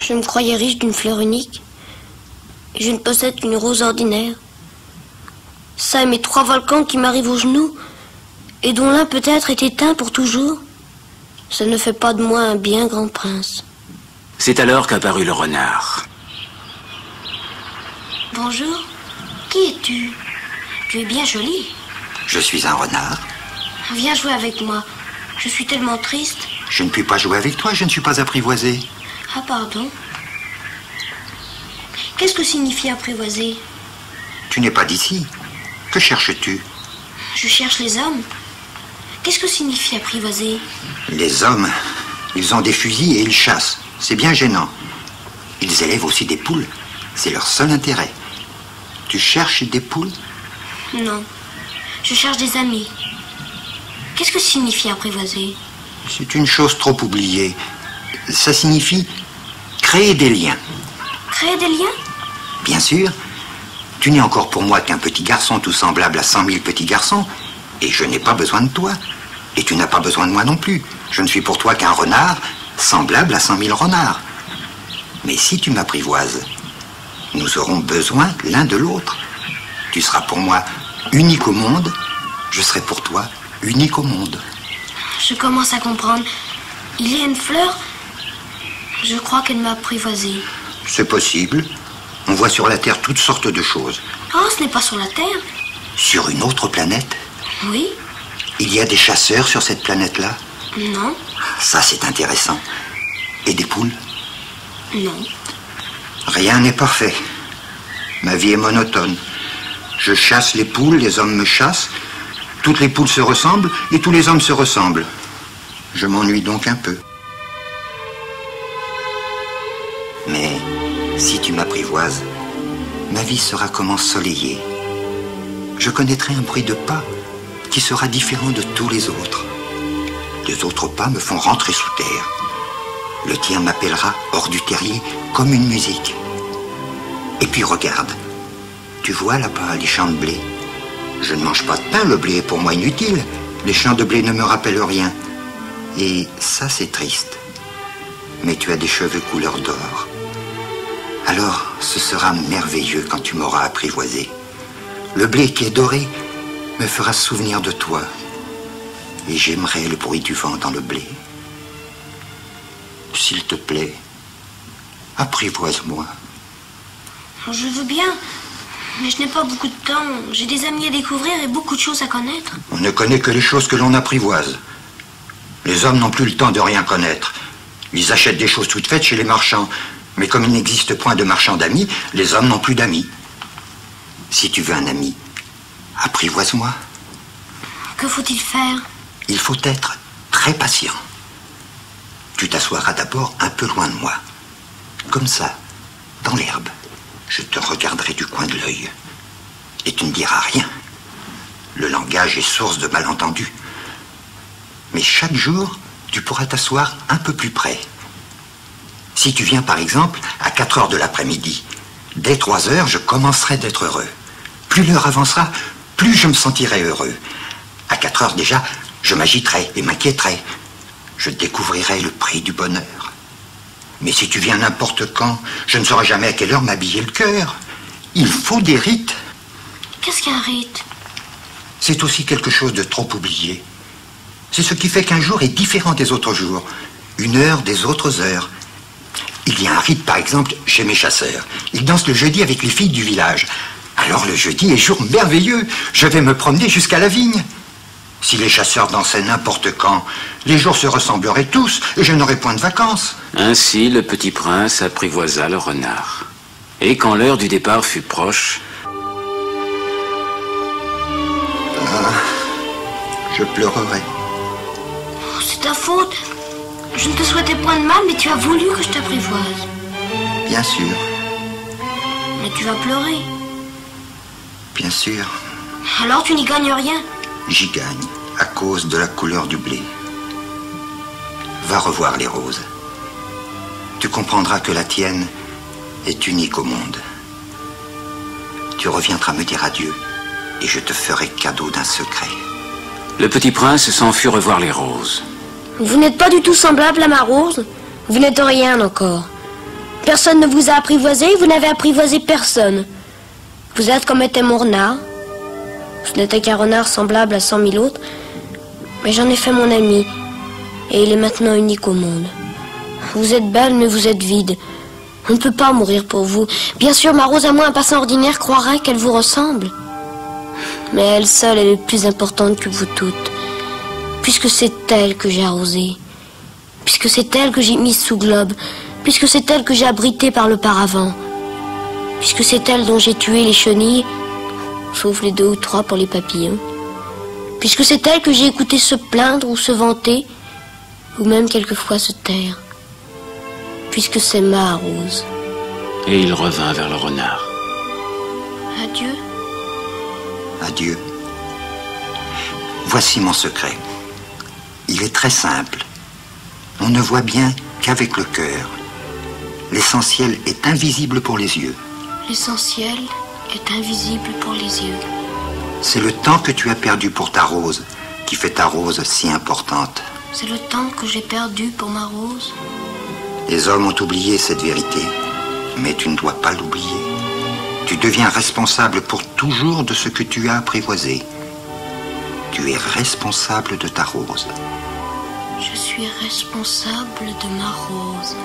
Je me croyais riche d'une fleur unique. Et je ne possède qu'une rose ordinaire. Ça et mes 3 volcans qui m'arrivent aux genoux, et dont l'un peut-être est éteint pour toujours, ça ne fait pas de moi un bien grand prince. C'est alors qu'apparut le renard. Bonjour. Qui es-tu? Tu es bien jolie. Je suis un renard. Viens jouer avec moi. Je suis tellement triste. Je ne puis pas jouer avec toi, je ne suis pas apprivoisé. Ah, pardon. Qu'est-ce que signifie apprivoiser? Tu n'es pas d'ici. Que cherches-tu? Je cherche les hommes. Qu'est-ce que signifie apprivoiser? Les hommes, ils ont des fusils et ils chassent. C'est bien gênant. Ils élèvent aussi des poules. C'est leur seul intérêt. Tu cherches des poules? Non. Je cherche des amis. Qu'est-ce que signifie apprivoiser? C'est une chose trop oubliée. Ça signifie créer des liens. Créer des liens? Bien sûr. Tu n'es encore pour moi qu'un petit garçon tout semblable à 100 000 petits garçons. Et je n'ai pas besoin de toi. Et tu n'as pas besoin de moi non plus. Je ne suis pour toi qu'un renard semblable à 100 000 renards. Mais si tu m'apprivoises, nous aurons besoin l'un de l'autre. Tu seras pour moi unique au monde. Je serai pour toi unique au monde. Je commence à comprendre. Il y a une fleur. Je crois qu'elle m'a apprivoisé. C'est possible. On voit sur la Terre toutes sortes de choses. Oh, ce n'est pas sur la Terre. Sur une autre planète? Oui. Il y a des chasseurs sur cette planète-là? Non. Ça, c'est intéressant. Et des poules? Non. Rien n'est parfait. Ma vie est monotone. Je chasse les poules, les hommes me chassent. Toutes les poules se ressemblent et tous les hommes se ressemblent. Je m'ennuie donc un peu. Mais si tu m'apprivoises, ma vie sera comme ensoleillée. Je connaîtrai un bruit de pas qui sera différent de tous les autres. Les autres pas me font rentrer sous terre. Le tien m'appellera hors du terrier comme une musique. Et puis regarde, tu vois là-bas les champs de blé. Je ne mange pas de pain, le blé est pour moi inutile. Les champs de blé ne me rappellent rien. Et ça, c'est triste. Mais tu as des cheveux couleur d'or. Alors, ce sera merveilleux quand tu m'auras apprivoisé. Le blé qui est doré me fera souvenir de toi. Et j'aimerais le bruit du vent dans le blé. S'il te plaît, apprivoise-moi. Je veux bien, mais je n'ai pas beaucoup de temps. J'ai des amis à découvrir et beaucoup de choses à connaître. On ne connaît que les choses que l'on apprivoise. Les hommes n'ont plus le temps de rien connaître. Ils achètent des choses toutes faites chez les marchands. Mais comme il n'existe point de marchands d'amis, les hommes n'ont plus d'amis. Si tu veux un ami, apprivoise-moi. Que faut-il faire? Il faut être très patient. Tu t'assoiras d'abord un peu loin de moi. Comme ça, dans l'herbe. Je te regarderai du coin de l'œil. Et tu ne diras rien. Le langage est source de malentendus. Mais chaque jour, tu pourras t'asseoir un peu plus près. Si tu viens par exemple à 4 heures de l'après-midi, dès 3 heures, je commencerai d'être heureux. Plus l'heure avancera, plus je me sentirai heureux. À 4 heures déjà, je m'agiterai et m'inquiéterai. Je découvrirai le prix du bonheur. Mais si tu viens n'importe quand, je ne saurai jamais à quelle heure m'habiller le cœur. Il faut des rites. Qu'est-ce qu'un rite? C'est aussi quelque chose de trop oublié. C'est ce qui fait qu'un jour est différent des autres jours, une heure des autres heures. Il y a un rite, par exemple, chez mes chasseurs. Ils dansent le jeudi avec les filles du village. Alors le jeudi est jour merveilleux. Je vais me promener jusqu'à la vigne. Si les chasseurs dansaient n'importe quand, les jours se ressembleraient tous et je n'aurais point de vacances. Ainsi, le petit prince apprivoisa le renard. Et quand l'heure du départ fut proche... Je pleurerai. Oh, c'est ta faute. Je ne te souhaitais point de mal, mais tu as voulu que je t'apprivoise. Bien sûr. Mais tu vas pleurer. Bien sûr. Alors tu n'y gagnes rien. J'y gagne à cause de la couleur du blé. Va revoir les roses. Tu comprendras que la tienne est unique au monde. Tu reviendras me dire adieu et je te ferai cadeau d'un secret. Le petit prince s'en fut revoir les roses. Vous n'êtes pas du tout semblable à ma rose. Vous n'êtes rien encore. Personne ne vous a apprivoisé, vous n'avez apprivoisé personne. Vous êtes comme était mon renard. Ce n'était qu'un renard semblable à 100 000 autres, mais j'en ai fait mon ami, et il est maintenant unique au monde. Vous êtes belle, mais vous êtes vide. On ne peut pas mourir pour vous. Bien sûr, ma Rose à moi, un passant ordinaire, croirait qu'elle vous ressemble. Mais elle seule, elle est plus importante que vous toutes. Puisque c'est elle que j'ai arrosée. Puisque c'est elle que j'ai mise sous globe. Puisque c'est elle que j'ai abritée par le paravent. Puisque c'est elle dont j'ai tué les chenilles, sauf les 2 ou 3 pour les papillons. Puisque c'est elle que j'ai écouté se plaindre ou se vanter, ou même quelquefois se taire. Puisque c'est ma Rose. Et il revint vers le renard. Adieu. Adieu. Voici mon secret. Il est très simple. On ne voit bien qu'avec le cœur. L'essentiel est invisible pour les yeux. L'essentiel est invisible pour les yeux. C'est le temps que tu as perdu pour ta Rose qui fait ta Rose si importante. C'est le temps que j'ai perdu pour ma Rose. Les hommes ont oublié cette vérité, mais tu ne dois pas l'oublier. Tu deviens responsable pour toujours de ce que tu as apprivoisé. Tu es responsable de ta Rose. Je suis responsable de ma Rose.